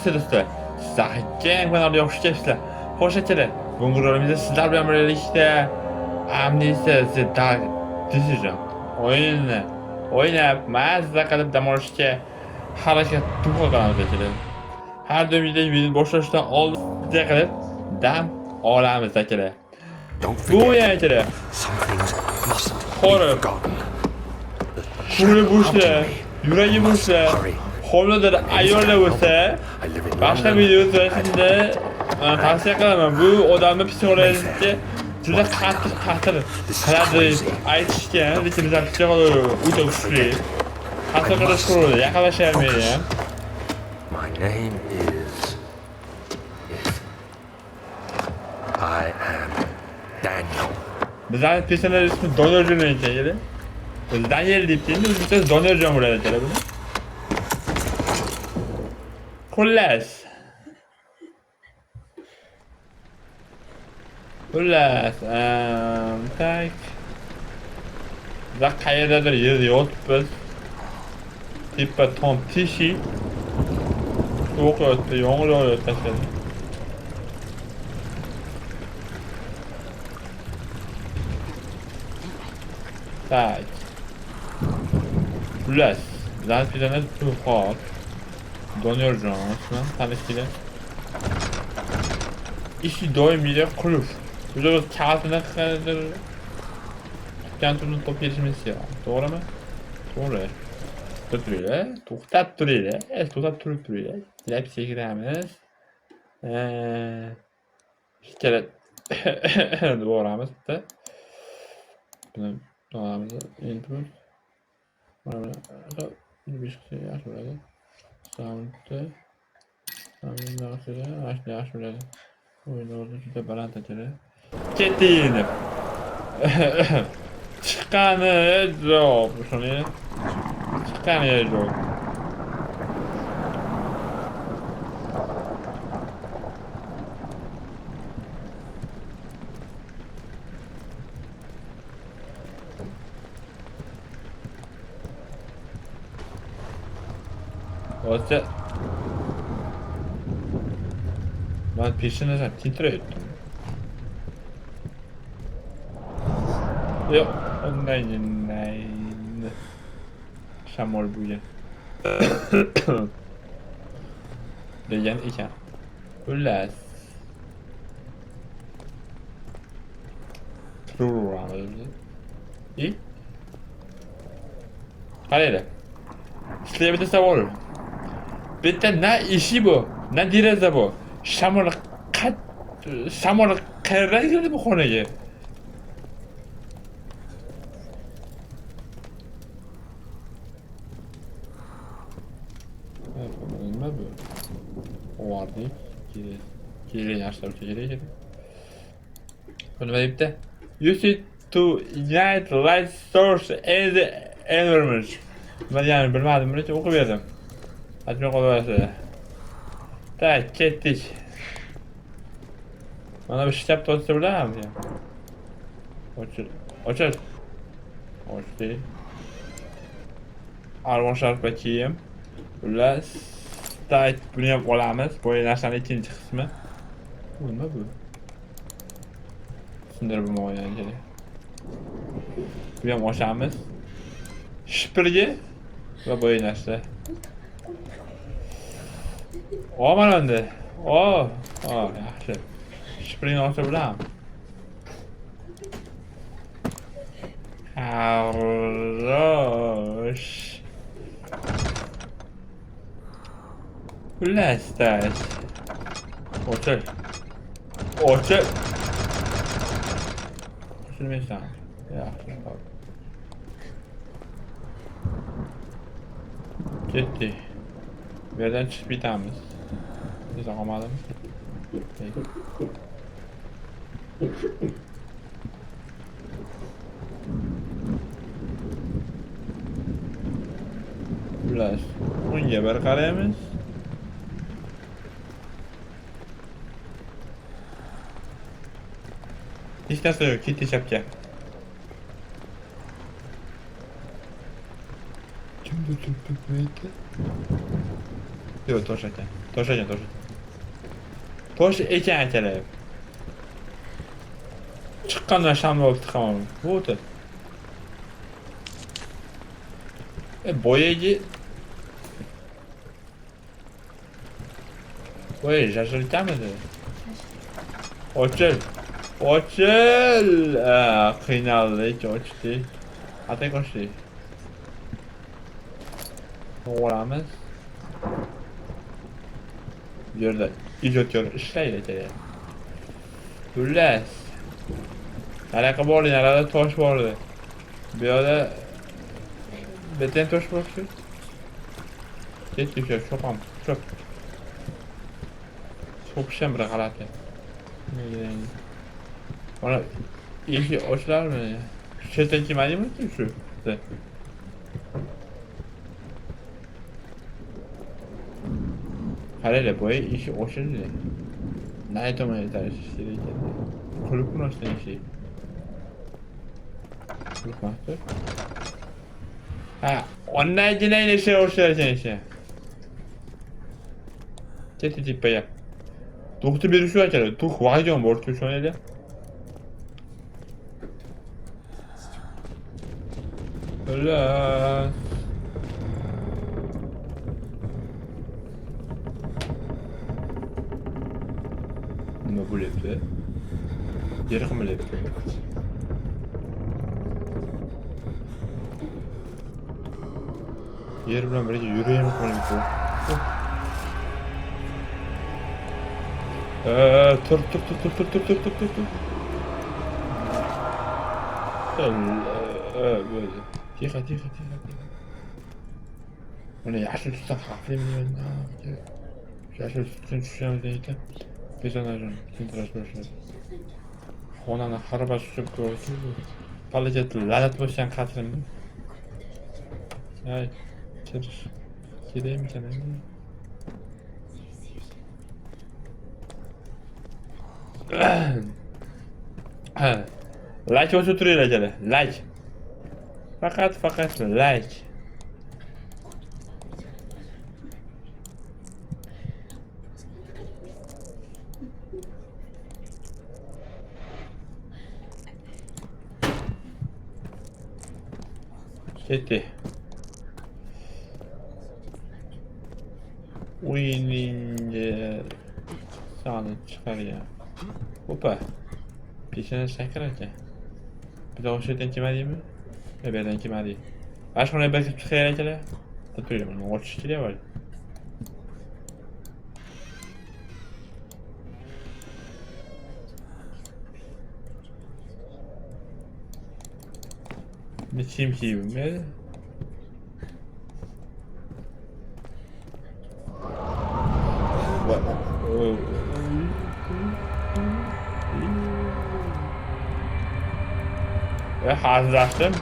barcha do'stlar, sizlarga keng kanalda yaxshi kelibsizlar. Xo'sh akalar, bugungi rolimizda sizlar bilan birgalikda Amnesia The Dark Decision o'yinini o'ynab, mazza qilib dam olishga harakat qilamiz akalar. Har doimgidek video boshlashdan oldin qilib dam olamiz akalar. Bu o'yin akalar. Horror. Qo'li bo'lsa, yuragi bo'lsa, hovlida ayollar bo'lsa, boshqa video o'tkazishda tavsiya qilaman. Bu odamni psixologiyasiga juda qattiq ta'sir qiladi aytishgan, lekin bizlar psixolog o'ta kuchli. Hatto qilish quradi, yaqinlasha olmaydi ham. My name is I am Daniel. Bizlar personaj ismi Doniyorjon ekan. Biz Daniel deb endi o'zbekcha Doniyorjon bo'ladi akalar buni. Xullas. Tak. Biz qayerdadir yerda yotibmiz. Tepa tom teshik. O'qiyotdi, yomg'ir yog'ayotdi tashladi. Tak. Xullas, bizlar personaj Tuhot. Doniyorjon ismi tanishinglar. İşi doyumuyla kurur. Burada biz kağıtına kadar tutkanturunu top gelişmesi ya. Doğru mu? Doğru. Tutuyorlar. Tutat duruyorlar. Tutat duruyorlar. Hepsi giremiz. Bir kere doğramız da. Bunu doğramızı input. Bir şey yaşmıyor. Sound'da. Sound'da yaşmıyor. Oyun orada juda baland akalar. Ketdi endi. Chiqqani yo'q, shuni. Chiqqani yo'q. Hozir ben peşine titreydim. Yok, ondan Shamol bu ya. Degan ekan. Xullas. İyi. Qaraylar. Sizlarga bitta savol. Bitta na ishi bu, na deraza bu. Shamol qayerdan kirdi bu xonaga? Nima bu? Ovardik. Keling yaxshilab kerak. Buni deyapti. Use it to ignite light source as environment. Men yani bilmadim, buni o'qib berdim. Hajmi qo'yasiz. Tak, ketdik. Mana bu shtab to'sa bilammi? Ochil. Ochdi. Armon sharpa kiyim. Xullas, tak buni ham olamiz. Bu narsaning ikkinchi qismi. Nima bu? Tushuntirib bo'lmagan kerak. Buni ham ochamiz. Shipirga va bu narsa. Mana endi. Yaxshi. Shiprini ochib bilam. Xarosh. Xullas, ochil. Ochilmaysan. Yaxshi. Ketdik. Bu yerdan chiqib ketamiz. Siz olmadim. Xullas, unga bir qaraymiz. Hech narsa yo'q, ketdi chapga. Kimdir chapga qo'ydi. Yok tosh ekan. Tosh ekan, tosh. Tosh ekan akalar. Chiqqandan shamni olib tiqaman. Bu o'ti. Boyagi Voy, shashilkamidi? Ochil. Ochil. Qiynaldik, ochdik. Atak ochdik. O'g'ramiz. Bu yerda ijodkor ishlaydi kerak. Xullas. Qanaqa bordi, narada tosh bordi. Bu yerda beten tosh bor-ku. Ketdik, chopam, chop. Cho'pisham bir g'alati. Mana eshik ochilarmi? Chetdan kelmadingmi shu? Qaranglar, bu eshik ochildi. Nay tomon yetarish kerak ekan. Qulfni ochdan eshik. Qulfni. Ha, ondan jinayni eshik ochlar ekan. Ketdik paya. To'xtu berishib aytadi. To'x vagon bor-ku shunday. Xullas. Nima bo'lyapti? Yer qimirlayapti. Yer bilan birga yuraymi qimirlayapti. Tur. Böyle. Tixo. Mana yashil tutsa xavflimi? Yashil tutsin tushamiz ekan. Personajni tushintirish boshladi. Xonani xarabas tushib ko'rdi. Palajat lalat bo'lgan qatrimni. Ay, kirish. Kerakmikan endi? Like o'sib turinglar akalar. Like. Faqat like. Ketdi. O'yinning soni chiqargan. Opa. Peshana shakar ekan. Bir de o şeyden kelmadingmi? Bu yerdan kelmadik. Boshqani bakib chiqar akalar. O'tiraman, ochish kerak var. Biçim kiyim mi? Hazırlaştım.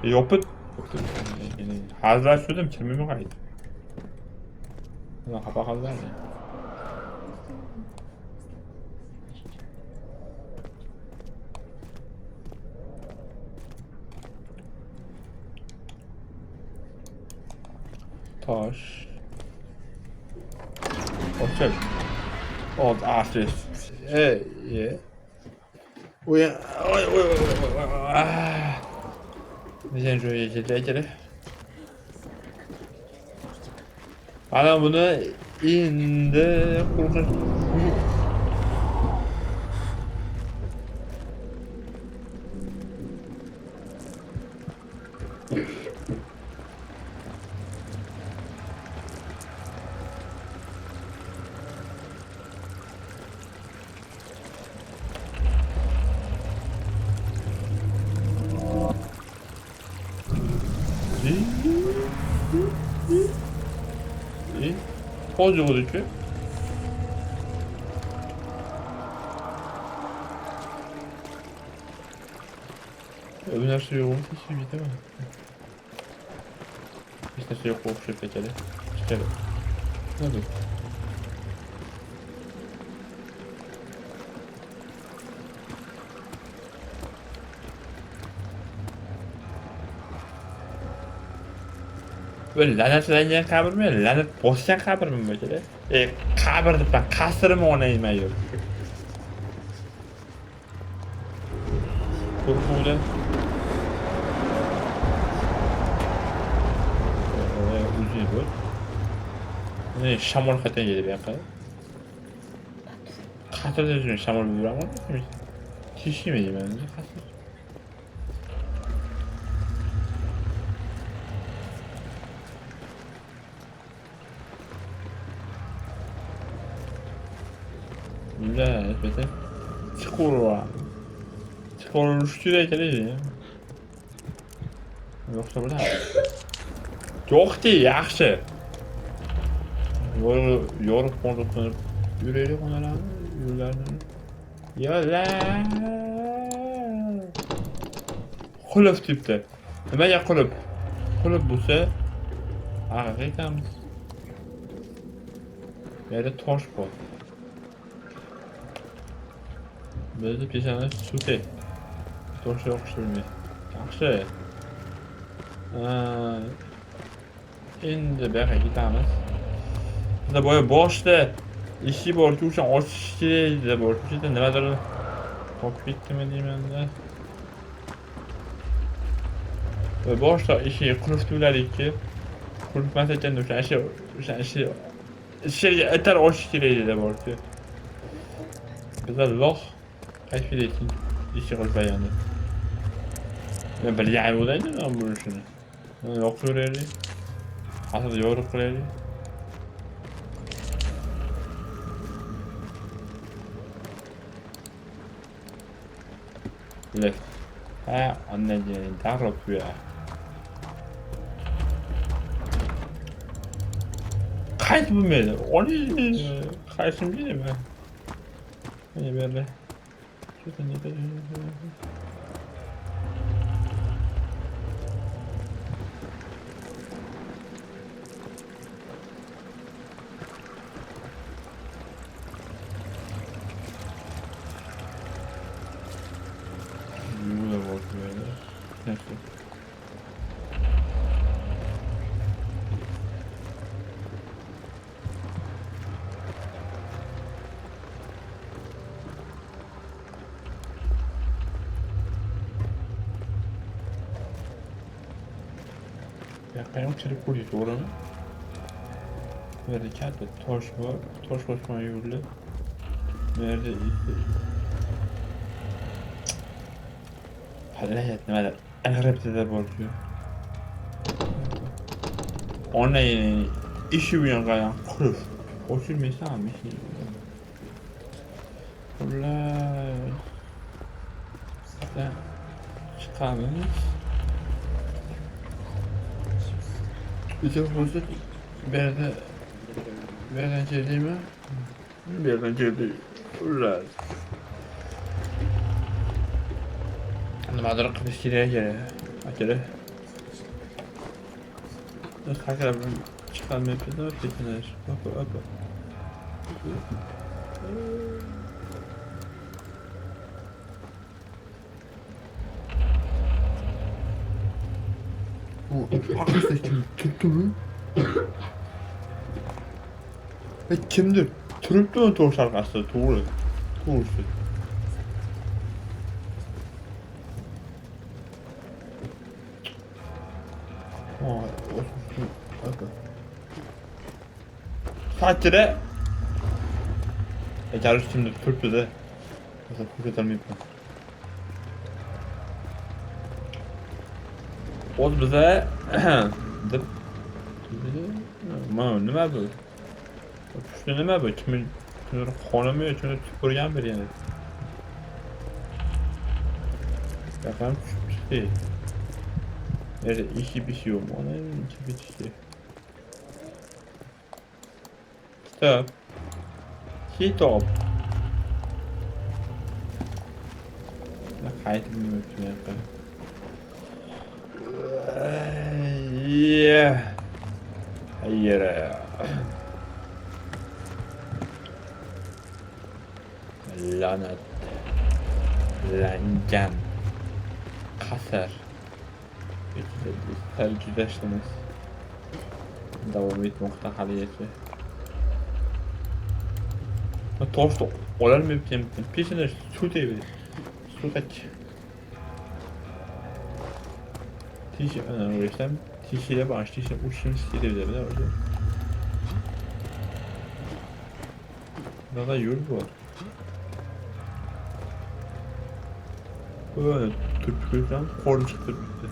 Yapıt. Hazırlaştım. Kirmemi kaydı. Ulan kapak hazırlar ya. Taş. Okey. Old artist. Yeah. Oy. Neden şöyle geçelim? Ana bunu indi kurmuş. Koca olacak. Öbür her yok olmuş hiç değil mi? Hiç yok olmuş pekala. Çıkalım. Hadi. Böyle lanetlengen kabrmi, lanet bosgan kabrmi böyle? Kabr deb ben qasrimi onayman yok. Qo'rquvlar. Uzi bu. Ne shamol qatdan kelib yoqqa. Qasrda yurgan shamol yuraman. Tishmaydi menga qasr. Bunlar nisbatan chuqur urish kerak ekan. Yo'qsa bo'ladi. Yo'qdi, yaxshi. Yorib qo'nib yuraylik onalarni, yo'llarni. Yo'llar. Qulf tipda. Nimaga qulf? Qulf bo'lsa, arqaga ketamiz. Yerda tosh bor. Bizni peshana sute. Toshga o'xshaymi? Yaxshi. Endi bu yoqqa ketamiz. Bizda boya boshda ishi borki, o'sha ochish kerak deb bor. O'sha nimadir qolib ketdimi deyman-da. Va boshda ishi qulftulariki, qulfmas ekan o'sha ishi etar ochish kerak deb borki. Bizda loh qayfiletin ishi qilmayapti. Ben bilgan bo'laydi men bu ishni. Yo'q ko'raylik. Hozir yorib qo'yaylik. Left. Ha, anlayın. Darop ya. Kaç bu meydan? Onu kaçım değil mi? Hani böyle. Şurada ne de. Neyse. Yakayım çelik kuruyor doğru mu? Böyle kağıtta toş var. Toş koşma yürüdü. Nerede iyi? Hayat nimadir? Ag'rabda borku. Ona ishi uyangan qulf. Ochilmaysanmi? Ular. Chiqamiz. Bize hozir bu yerdan keldingmi? Bu yerdan keldik. Ular. Nimadir qilish kerak aka. Biz haqida chiqolmayapti-da, ketinish. Opa. Bu arkadaşlar kim tuttu mu? Kimdir? Turuptu mu to'sh arkasida? To'g'ri. To'g'risi. Saatçıda yarış şimdi Türkçe'de mesela kurtarmayıp o bize deb nima bu? Shuni nima bu? Kimdir xonimi uchun ko'rgan bir yana. Yaqin tushdi. İşi bir şey yok. Ona iki bir şey. Stop. Stop. Ne kaydı mümkün yapar. Yeah. Hayır ya. Lanet. Langan. Kasar. Juda ishlamas. davom etmoqda haligacha. Toshni ololmayapti, peshina suv tegdi. Suv tach. Tishi ana o'ysam, tishida başlayışım uçuşum isteyebilir de orada. Daha yol var. Böyle tüpkürden korn çıktı bitti.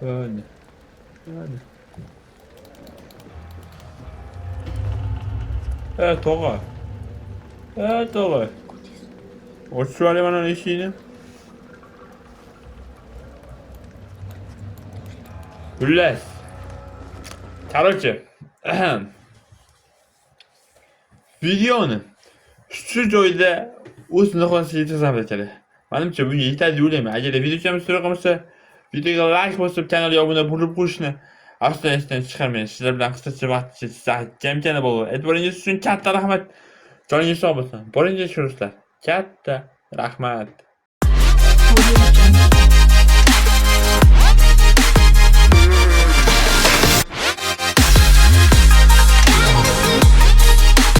Öyle. Yani. Evet Toga. Evet Toga. O şu alimanın işini. Hülles. Короче. Videoni shu joyda o'z nihoyasiga yetkazamiz akala. Menimcha bunga yetadi deb o'ylayman. Agar videochamiz yoqsa qolsa, videoga like bosib, kanalga obuna bo'lib qo'yishni aslo esdan chiqarmang. Sizlar bilan qisqacha vaqtcha kam bo'ldi. E'tiboringiz uchun katta rahmat. Joningiz sog' bo'lsin. Boringiz ko'rishlar. Katta rahmat.